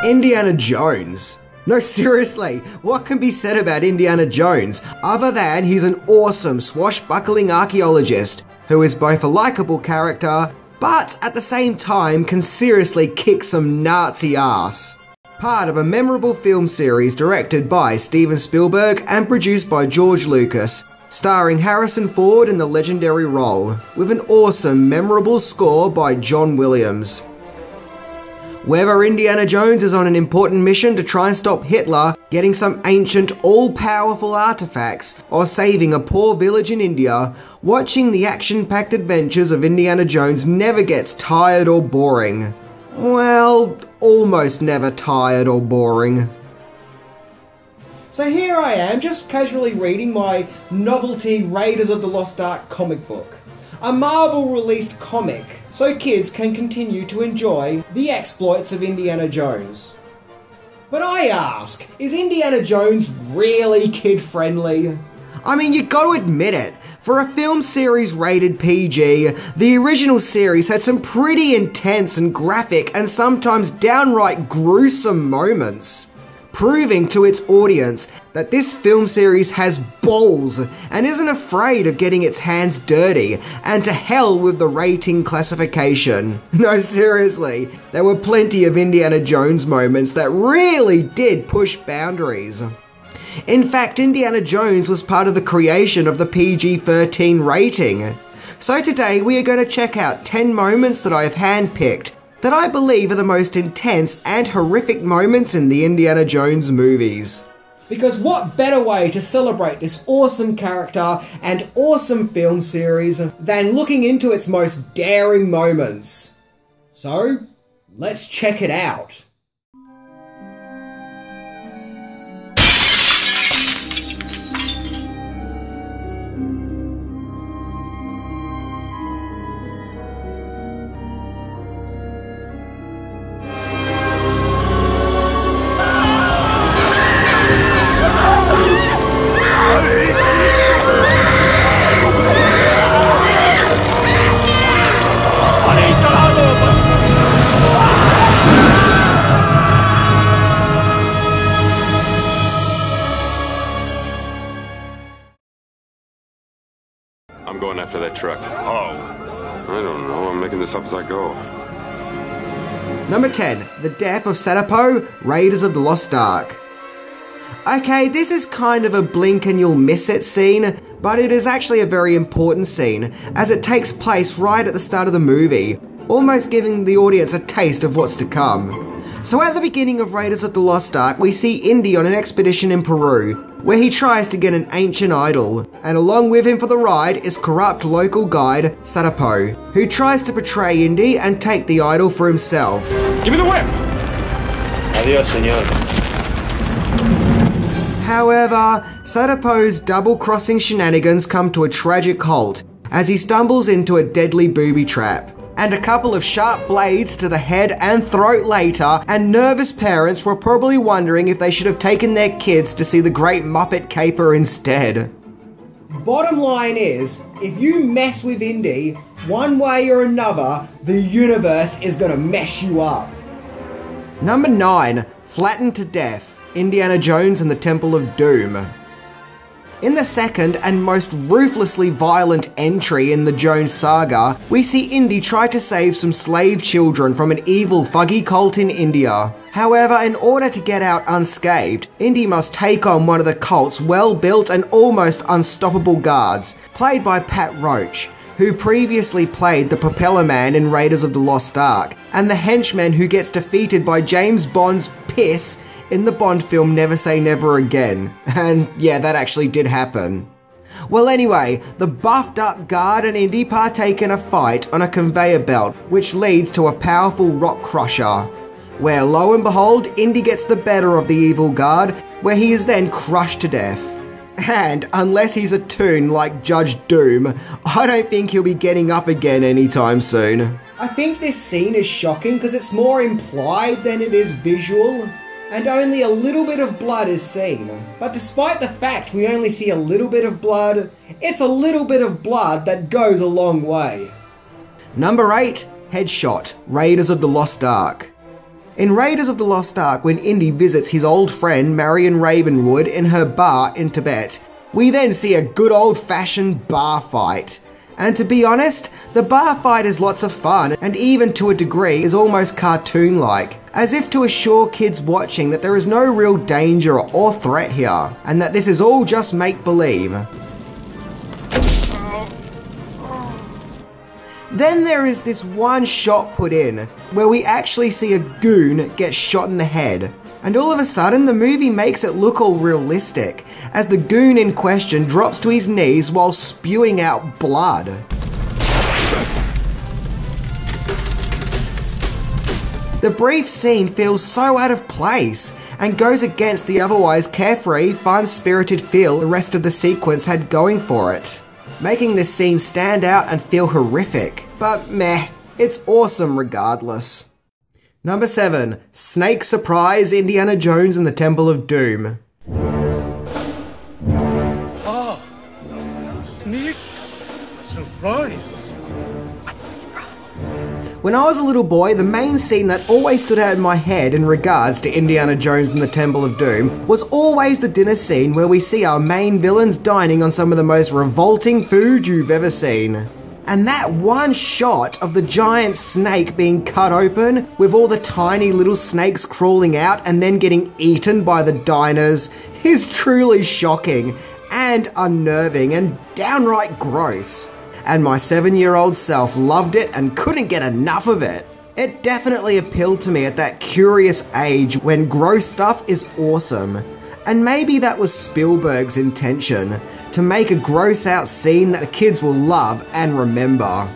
Indiana Jones. No, seriously, what can be said about Indiana Jones other than he's an awesome swashbuckling archaeologist who is both a likable character, but at the same time can seriously kick some Nazi ass. Part of a memorable film series directed by Steven Spielberg and produced by George Lucas, starring Harrison Ford in the legendary role, with an awesome, memorable score by John Williams. Whether Indiana Jones is on an important mission to try and stop Hitler getting some ancient, all-powerful artifacts, or saving a poor village in India, watching the action-packed adventures of Indiana Jones never gets tired or boring. Well, almost never tired or boring. So here I am, just casually reading my novelty Raiders of the Lost Ark comic book. A Marvel-released comic, so kids can continue to enjoy the exploits of Indiana Jones. But I ask, is Indiana Jones really kid-friendly? I mean, you gotta admit it. For a film series rated PG, the original series had some pretty intense and graphic and sometimes downright gruesome moments, proving to its audience that this film series has balls and isn't afraid of getting its hands dirty, and to hell with the rating classification. No, seriously, there were plenty of Indiana Jones moments that really did push boundaries. In fact, Indiana Jones was part of the creation of the PG-13 rating. So today we are going to check out 10 moments that I have handpicked that I believe are the most intense and horrific moments in the Indiana Jones movies. Because what better way to celebrate this awesome character and awesome film series than looking into its most daring moments? So, let's check it out. I'm going after that truck. How? I don't know. I'm making this up as I go. Number 10. The Death of SATIPO, Raiders of the Lost Ark. Okay, this is kind of a blink and you'll miss it scene, but it is actually a very important scene, as it takes place right at the start of the movie, almost giving the audience a taste of what's to come. So at the beginning of Raiders of the Lost Ark, we see Indy on an expedition in Peru, where he tries to get an ancient idol, and along with him for the ride is corrupt local guide SATIPO, who tries to betray Indy and take the idol for himself. Give me the whip! Adios, señor. However, SATIPO's double-crossing shenanigans come to a tragic halt as he stumbles into a deadly booby trap, and a couple of sharp blades to the head and throat later, and nervous parents were probably wondering if they should have taken their kids to see the Great Muppet Caper instead. Bottom line is, if you mess with Indy, one way or another, the universe is gonna mess you up. Number 9. Flattened to Death, Indiana Jones and the Temple of Doom. In the second and most ruthlessly violent entry in the Jones saga, we see Indy try to save some slave children from an evil thuggy cult in India. However, in order to get out unscathed, Indy must take on one of the cult's well-built and almost unstoppable guards, played by Pat Roach, who previously played the Propeller Man in Raiders of the Lost Ark, and the henchman who gets defeated by James Bond's piss in the Bond film Never Say Never Again. And yeah, that actually did happen. Well anyway, the buffed up guard and Indy partake in a fight on a conveyor belt, which leads to a powerful rock crusher, where lo and behold, Indy gets the better of the evil guard, where he is then crushed to death. And unless he's a toon like Judge Doom, I don't think he'll be getting up again anytime soon. I think this scene is shocking because it's more implied than it is visual, and only a little bit of blood is seen. But despite the fact we only see a little bit of blood, it's a little bit of blood that goes a long way. Number 8. Headshot, Raiders of the Lost Ark. In Raiders of the Lost Ark, when Indy visits his old friend Marion Ravenwood in her bar in Tibet, we then see a good old-fashioned bar fight. And to be honest, the bar fight is lots of fun and even to a degree is almost cartoon-like, as if to assure kids watching that there is no real danger or threat here, and that this is all just make-believe. Then there is this one shot put in, where we actually see a goon get shot in the head. And all of a sudden, the movie makes it look all realistic, as the goon in question drops to his knees while spewing out blood. The brief scene feels so out of place, and goes against the otherwise carefree, fun-spirited feel the rest of the sequence had going for it, making this scene stand out and feel horrific. But meh, it's awesome regardless. Number 7. Snake Surprise Indiana Jones and the Temple of Doom. Oh, Snake Surprise. What's the surprise? When I was a little boy, the main scene that always stood out in my head in regards to Indiana Jones and the Temple of Doom was always the dinner scene where we see our main villains dining on some of the most revolting food you've ever seen. And that one shot of the giant snake being cut open, with all the tiny little snakes crawling out and then getting eaten by the diners, is truly shocking and unnerving and downright gross. And my 7-year-old self loved it and couldn't get enough of it. It definitely appealed to me at that curious age when gross stuff is awesome. And maybe that was Spielberg's intention, to make a gross out scene that the kids will love and remember.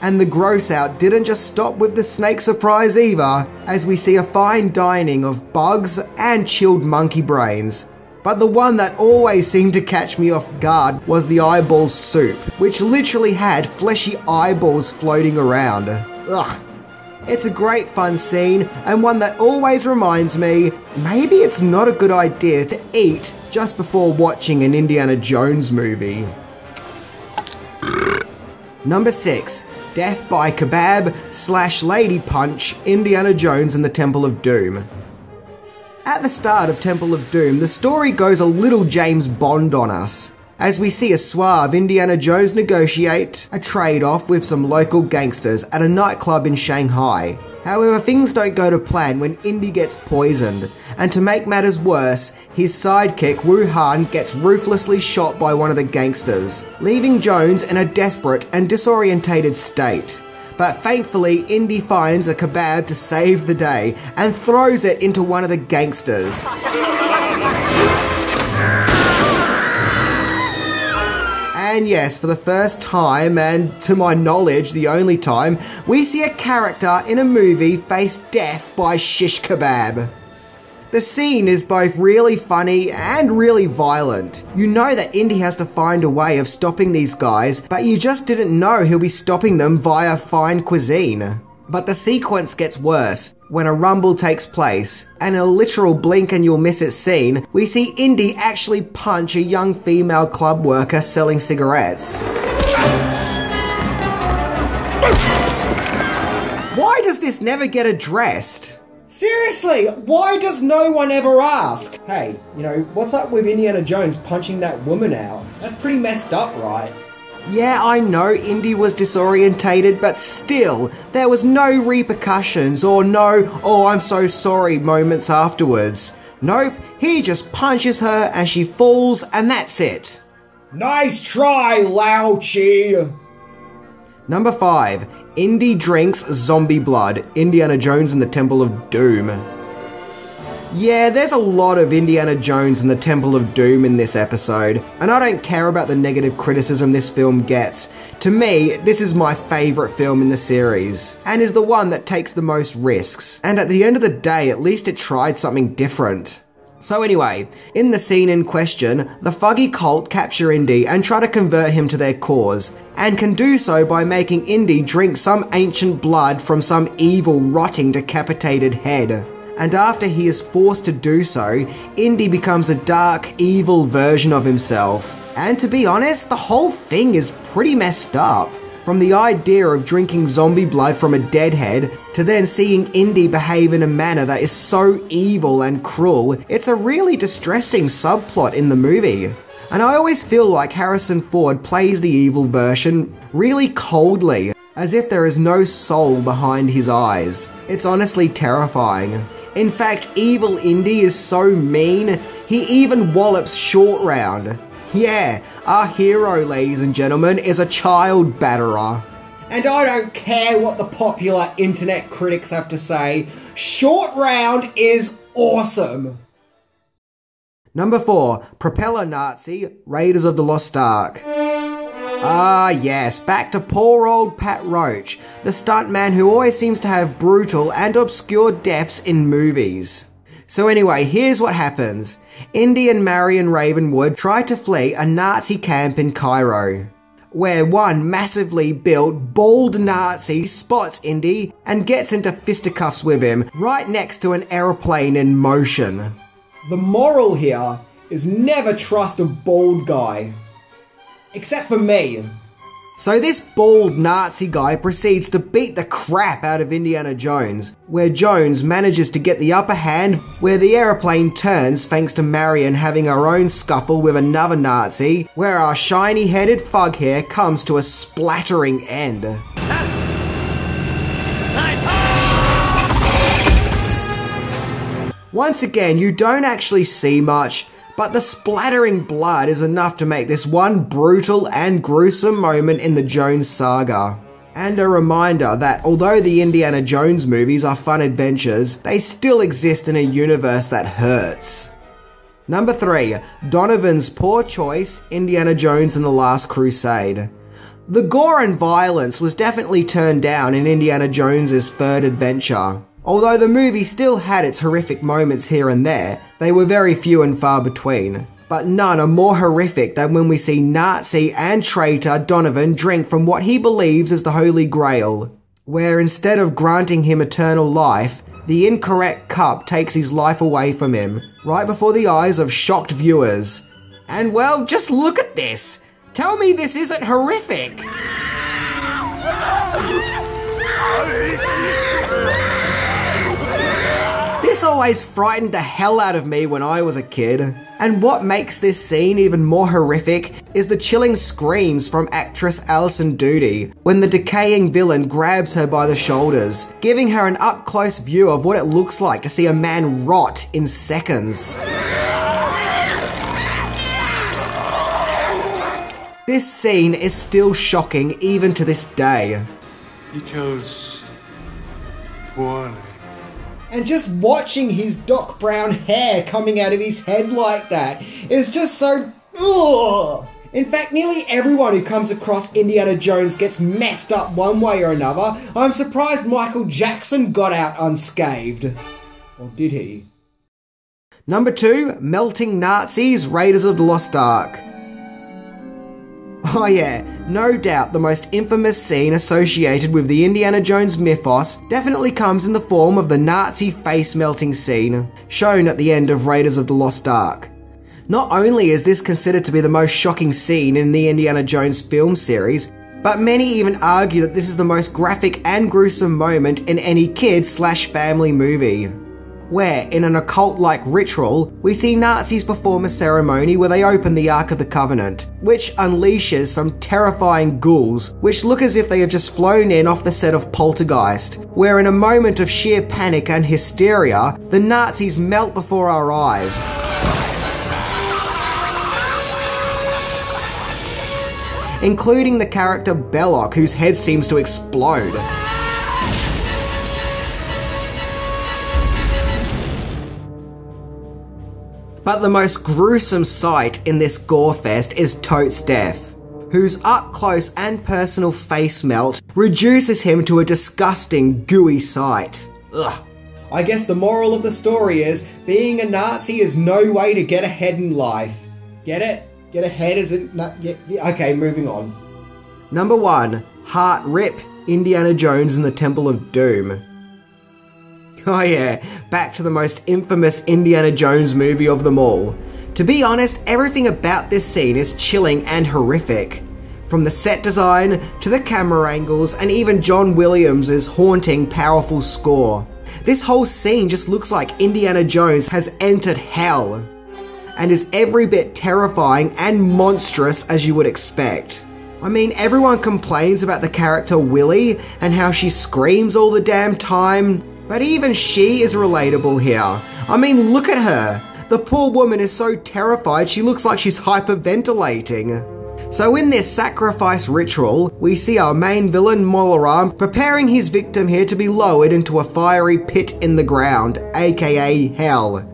And the gross out didn't just stop with the snake surprise either, as we see a fine dining of bugs and chilled monkey brains. But the one that always seemed to catch me off guard was the eyeball soup, which literally had fleshy eyeballs floating around. Ugh. It's a great fun scene, and one that always reminds me, maybe it's not a good idea to eat just before watching an Indiana Jones movie. Number 6. Death by Kebab / Lady Punch, Indiana Jones and the Temple of Doom. At the start of Temple of Doom, the story goes a little James Bond on us, as we see a suave Indiana Jones negotiate a trade-off with some local gangsters at a nightclub in Shanghai. However, things don't go to plan when Indy gets poisoned, and to make matters worse, his sidekick Wu-Han gets ruthlessly shot by one of the gangsters, leaving Jones in a desperate and disorientated state. But thankfully, Indy finds a kebab to save the day and throws it into one of the gangsters. And yes, for the first time, and to my knowledge the only time, we see a character in a movie face death by shish kebab. The scene is both really funny and really violent. You know that Indy has to find a way of stopping these guys, but you just didn't know he'll be stopping them via fine cuisine. But the sequence gets worse when a rumble takes place, and in a literal blink and you'll miss it scene, we see Indy actually punch a young female club worker selling cigarettes. Why does this never get addressed? Seriously, why does no one ever ask? Hey, you know, what's up with Indiana Jones punching that woman out? That's pretty messed up, right? Yeah, I know Indy was disorientated, but still, there was no repercussions or no, oh I'm so sorry moments afterwards. Nope, he just punches her and she falls and that's it. Nice try, Lao Chi! Number 5. Indy drinks zombie blood, Indiana Jones and the Temple of Doom. Yeah, there's a lot of Indiana Jones and the Temple of Doom in this episode, and I don't care about the negative criticism this film gets. To me, this is my favourite film in the series, and is the one that takes the most risks, and at the end of the day, at least it tried something different. So anyway, in the scene in question, the Fuggy cult capture Indy and try to convert him to their cause, and can do so by making Indy drink some ancient blood from some evil, rotting, decapitated head. And after he is forced to do so, Indy becomes a dark, evil version of himself. And to be honest, the whole thing is pretty messed up. From the idea of drinking zombie blood from a deadhead, to then seeing Indy behave in a manner that is so evil and cruel, it's a really distressing subplot in the movie. And I always feel like Harrison Ford plays the evil version really coldly, as if there is no soul behind his eyes. It's honestly terrifying. In fact, evil Indy is so mean, he even wallops Short Round. Yeah, our hero, ladies and gentlemen, is a child batterer. And I don't care what the popular internet critics have to say, Short Round is awesome! Number 4, Propeller Nazi, Raiders of the Lost Ark. Ah yes, back to poor old Pat Roach, the stuntman who always seems to have brutal and obscure deaths in movies. So anyway, here's what happens. Indy and Marion Ravenwood try to flee a Nazi camp in Cairo, where one massively built, bald Nazi spots Indy and gets into fisticuffs with him right next to an aeroplane in motion. The moral here is never trust a bald guy. Except for me. So this bald Nazi guy proceeds to beat the crap out of Indiana Jones, where Jones manages to get the upper hand, where the aeroplane turns thanks to Marion having her own scuffle with another Nazi, where our shiny-headed fughair comes to a splattering end. Once again, you don't actually see much, but the splattering blood is enough to make this one brutal and gruesome moment in the Jones saga. And a reminder that although the Indiana Jones movies are fun adventures, they still exist in a universe that hurts. Number 3, Donovan's poor choice, Indiana Jones and the Last Crusade. The gore and violence was definitely turned down in Indiana Jones's third adventure. Although the movie still had its horrific moments here and there, they were very few and far between. But none are more horrific than when we see Nazi and traitor Donovan drink from what he believes is the Holy Grail, where instead of granting him eternal life, the incorrect cup takes his life away from him, right before the eyes of shocked viewers. And well, just look at this! Tell me this isn't horrific! This always frightened the hell out of me when I was a kid. And what makes this scene even more horrific is the chilling screams from actress Alison Doody when the decaying villain grabs her by the shoulders, giving her an up-close view of what it looks like to see a man rot in seconds. This scene is still shocking even to this day. You chose one. And just watching his Doc Brown hair coming out of his head like that is just so... ugh. In fact, nearly everyone who comes across Indiana Jones gets messed up one way or another. I'm surprised Michael Jackson got out unscathed. Or did he? Number 2, Melting Nazis, Raiders of the Lost Ark. Oh yeah, no doubt the most infamous scene associated with the Indiana Jones mythos definitely comes in the form of the Nazi face-melting scene, shown at the end of Raiders of the Lost Ark. Not only is this considered to be the most shocking scene in the Indiana Jones film series, but many even argue that this is the most graphic and gruesome moment in any kid/family movie. Where, in an occult-like ritual, we see Nazis perform a ceremony where they open the Ark of the Covenant, which unleashes some terrifying ghouls, which look as if they have just flown in off the set of Poltergeist, where in a moment of sheer panic and hysteria, the Nazis melt before our eyes. Including the character Belloc, whose head seems to explode. But the most gruesome sight in this gore fest is Tote's death, whose up-close and personal face melt reduces him to a disgusting, gooey sight. Ugh. I guess the moral of the story is, being a Nazi is no way to get ahead in life. Get it? Get ahead isn't... Okay, moving on. Number 1, Heart Rip, Indiana Jones and the Temple of Doom. Oh yeah, back to the most infamous Indiana Jones movie of them all. To be honest, everything about this scene is chilling and horrific. From the set design, to the camera angles, and even John Williams' haunting, powerful score. This whole scene just looks like Indiana Jones has entered hell, and is every bit terrifying and monstrous as you would expect. I mean, everyone complains about the character Willie and how she screams all the damn time, but even she is relatable here. I mean, look at her. The poor woman is so terrified she looks like she's hyperventilating. So in this sacrifice ritual, we see our main villain Molaram preparing his victim here to be lowered into a fiery pit in the ground, aka hell.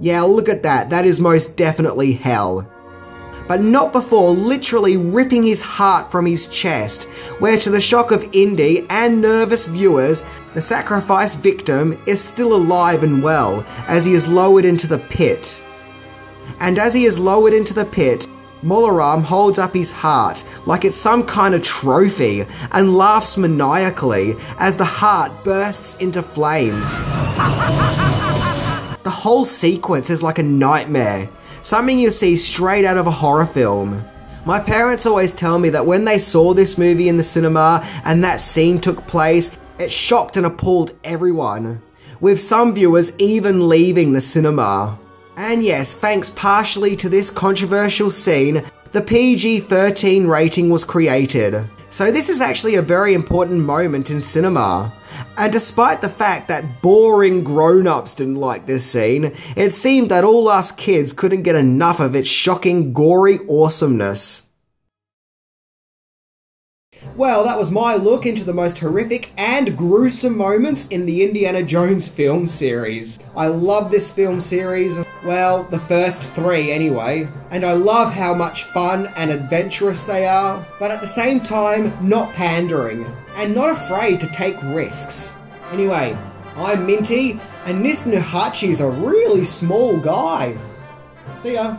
Yeah, look at that, that is most definitely hell. But not before literally ripping his heart from his chest, where to the shock of Indy and nervous viewers, the sacrifice victim is still alive and well as he is lowered into the pit. And as he is lowered into the pit, Molaram holds up his heart like it's some kind of trophy and laughs maniacally as the heart bursts into flames. The whole sequence is like a nightmare, something you see straight out of a horror film. My parents always tell me that when they saw this movie in the cinema and that scene took place, it shocked and appalled everyone, with some viewers even leaving the cinema. And yes, thanks partially to this controversial scene, the PG-13 rating was created. So this is actually a very important moment in cinema. And despite the fact that boring grown-ups didn't like this scene, it seemed that all us kids couldn't get enough of its shocking, gory awesomeness. Well, that was my look into the most horrific and gruesome moments in the Indiana Jones film series. I love this film series, well, the first 3 anyway, and I love how much fun and adventurous they are, but at the same time, not pandering, and not afraid to take risks. Anyway, I'm Minty, and this Nuhachi's a really small guy. See ya.